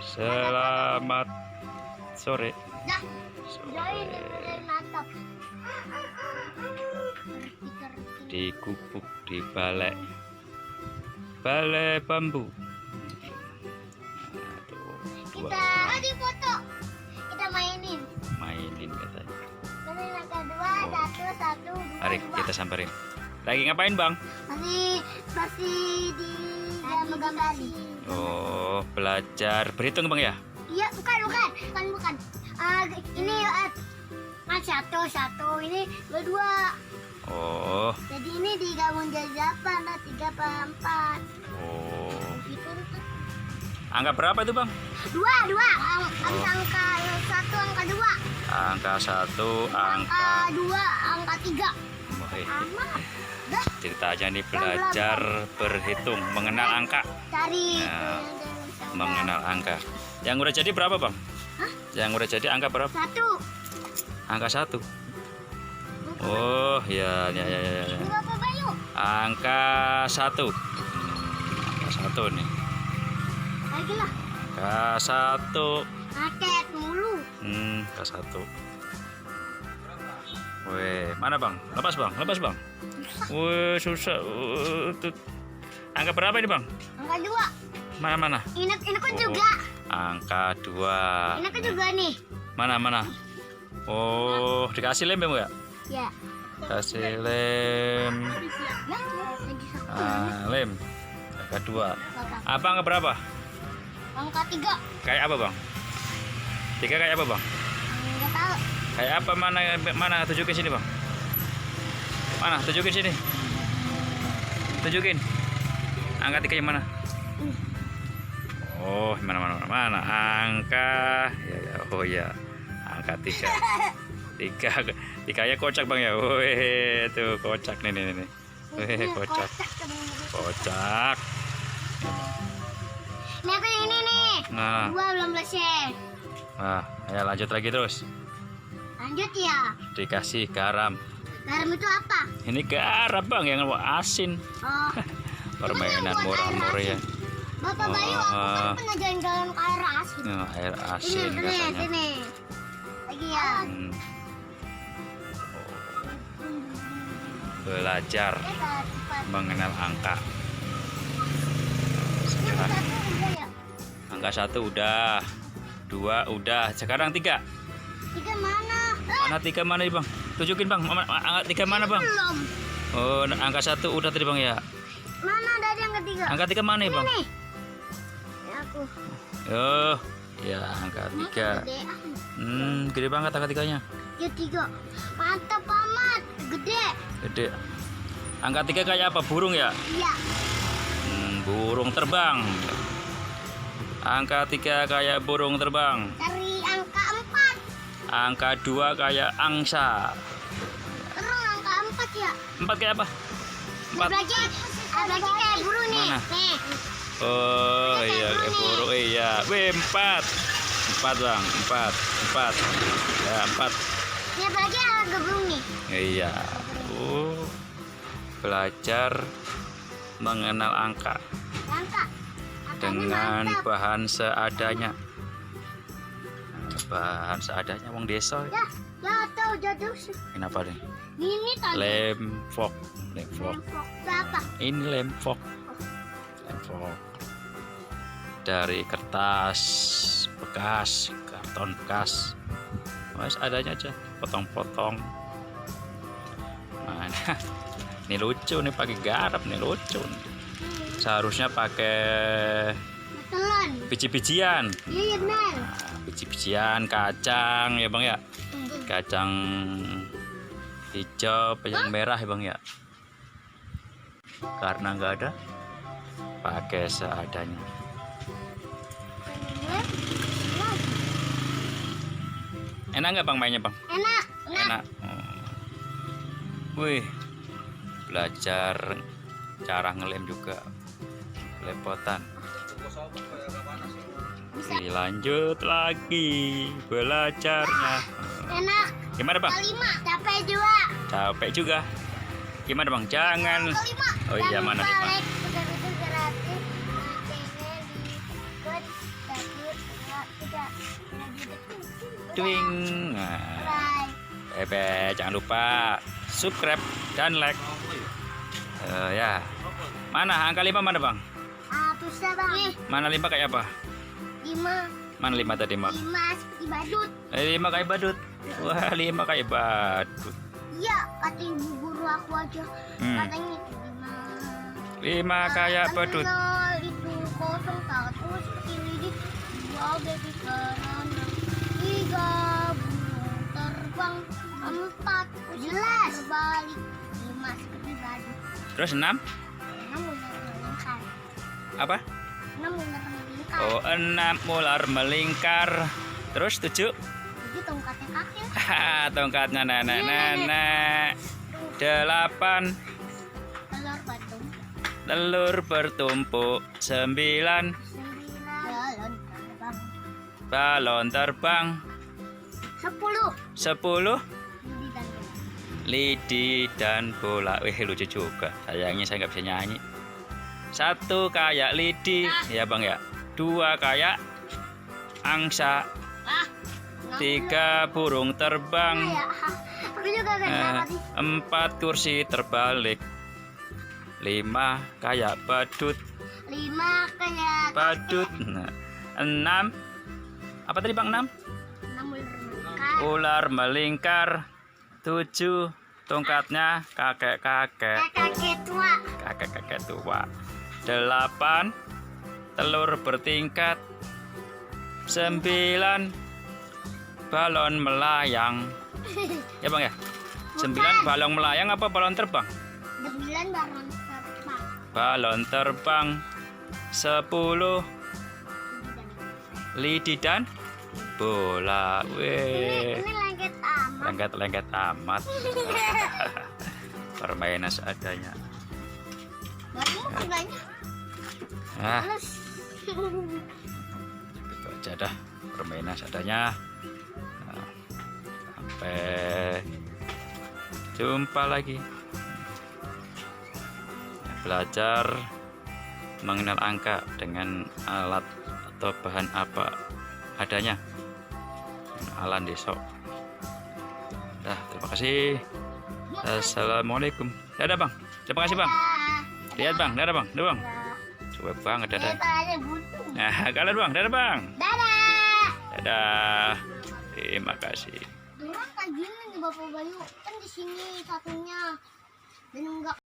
Selamat sore. Dah, Sore. natap. Di gubuk di balai bambu. Aduh, dua Kita orang di foto. Kita mainin. mainin katanya. Dari langkah dua, satu, dua, Mari dua. kita samperin. Lagi ngapain bang? Masih di gambar. Oh, belajar berhitung bang ya? Iya, bukan. Ini satu, ini dua. Oh, Jadi ini digabung jadi apa? Nah, 3 apa 4. oh. Gitu. Angka berapa itu bang? Dua. Habis angka 1, angka 2. Angka 1, Angka 2, angka 3. Wih, Sama. Dah, ceritanya nih belajar berhitung, mengenal angka. cari Ya, mengenal angka. Yang udah jadi berapa bang? Hah? Yang udah jadi angka berapa? 1. Angka 1. Oh ya. Ini Bapak Bayu. Angka 1. Angka 1 nih. Lagi lah. Angka 1. Raket mulu. Angka 1. Weh, mana bang? Lepas bang. Wih, susah. Angka berapa ini bang? Angka 2. Mana? Ini kan Oh. juga. Angka 2. Ini kan juga nih. Mana? Oh, dikasih lem ya? Ya. Kasih lem. Lem. Angka 2. Apa angka berapa? Angka 3. Kayak apa bang? 3 kayak apa bang? Enggak tahu. Kayak apa, mana tunjukin sini bang? Mana tunjukin sini? Tunjukin. Angka 3 yang mana? Oh, mana? Angka ya. Oh ya. Angka 3. 3 kocak bang ya. Wih, tuh kocak nih. Wih, kocak. Ini aku yang ini nih. Nah, 2 belum selesai. ya lanjut lagi terus. Lanjut ya. Dikasih garam. Garam itu apa? Ini garam bang yang asin. Oh. Permainan murah-murah ya. Bapak Bayu, aku kan pernah jalan-jalan ke air asin. Air asin katanya. Sini. Lagi ya. Belajar mengenal angka. Ini Sekarang satu udah ya? angka 1 udah, 2 udah, sekarang 3. 3 mana? Mana 3 mana nih bang? Tunjukin bang, angka 3 mana bang? Belum. Oh, angka 1 udah tadi bang ya. Mana dari yang ketiga? Angka 3 mana nih bang? Ini. Ya aku. Oh, ya angka 3. Gede banget angka 3-nya. Ya 3. Mantap amat. Gede. Gede. Angka 3 kayak apa? Burung ya? Iya. Burung terbang. Angka 3 kayak burung terbang. Dari angka 4. Angka 2 kayak angsa. Terus angka 4 ya. 4 kayak apa? 4. Lagi kayak burung nih. Mana? Nih. Oh iya, kayak burung. Iya. Wih, 4 bang. 4. Ya, 4. Ini apa lagi ada burung nih? Iya. Belajar mengenal angka Angka. dengan bahan seadanya. Bahan seadanya wong desa. Ya, jatuh. Kenapa nih? Ini tadi. Lem fok. Berapa? Ini lem fok. Dari kertas bekas, karton bekas. Mas adanya aja, potong-potong. Nah, ini lucu nih, pakai garam nih, lucu nih. Seharusnya pakai Telon. biji-bijian. Iya benar. Nah, biji-bijian, kacang ya bang ya. Kacang hijau, yang merah ya bang ya. Karena nggak ada, pakai seadanya. Enak nggak bang mainnya bang? Enak. Wih, belajar cara ngelem juga, lepotan. Lanjut lagi belajarnya. Enak. Gimana bang? Kelima. Capek juga. Capek juga. Gimana bang? Jangan. Kelima. Oh iya, mana nih, Bang? Udah gratis. Channel di tidak dideketin. Twing. Nah, Bye. jangan lupa subscribe dan like. Ya. Mana angka 5 mana bang? Bisa bang. Mana 5 kayak apa? 5. Mana 5 tadi mak? 5 seperti badut. 5 kayak badut. Wah 5 kayak badut. Iya, kata ibu guru aku aja. Katanya 5 kayak badut. Nol itu 01 seperti lidi. 2 baby kanan. 3 burung terbang. 4 jelas berbalik. 5 seperti badut. Terus 6? 6 ular melingkar. Apa? 6 ular melingkar. Oh 6 ular melingkar. Terus 7? Jadi tongkatnya kaki. Tongkatnya nenek. 8 Telur batu. telur bertumpuk. 9 Balon terbang. balon terbang. 10 10 lidi dan bola. lidi dan bola. Wih lucu juga. Sayangnya saya nggak bisa nyanyi. 1 kayak lidi, ya bang ya. 2 kayak angsa. 3 burung terbang. Aku juga kan 4 kursi terbalik. 5 kayak badut. 5 kayak Badut. 6 apa tadi bang? 6 6 ular melingkar. 7 tongkatnya kakek-kakek. kakek tua. Kakek-kakek tua. 8 telur bertingkat. 9 balon melayang. Ya bang ya. 9 balon melayang apa balon terbang? 9 balon terbang. Balon terbang. 10 lidi dan bola. Weh. Ini lengket amat. Lengket-lengket amat. Permainan seadanya. Baru harganya. Nah, Halus. itu aja dah permainan seadanya. Nah, sampai jumpa lagi. Belajar mengenal angka dengan alat atau bahan apa adanya. Alan desok. Dah, terima kasih. Assalamualaikum. Dadah bang. Terima kasih bang. Lihat bang, dadah bang, dadah bang. Coba banget dadah. Ada buntu. Nah, kalian bang, dadah bang. Dadah. Dadah. Terima kasih. Dulu kayak gini nih Bapak Bayu. Kan di sini satunya. Dan enggak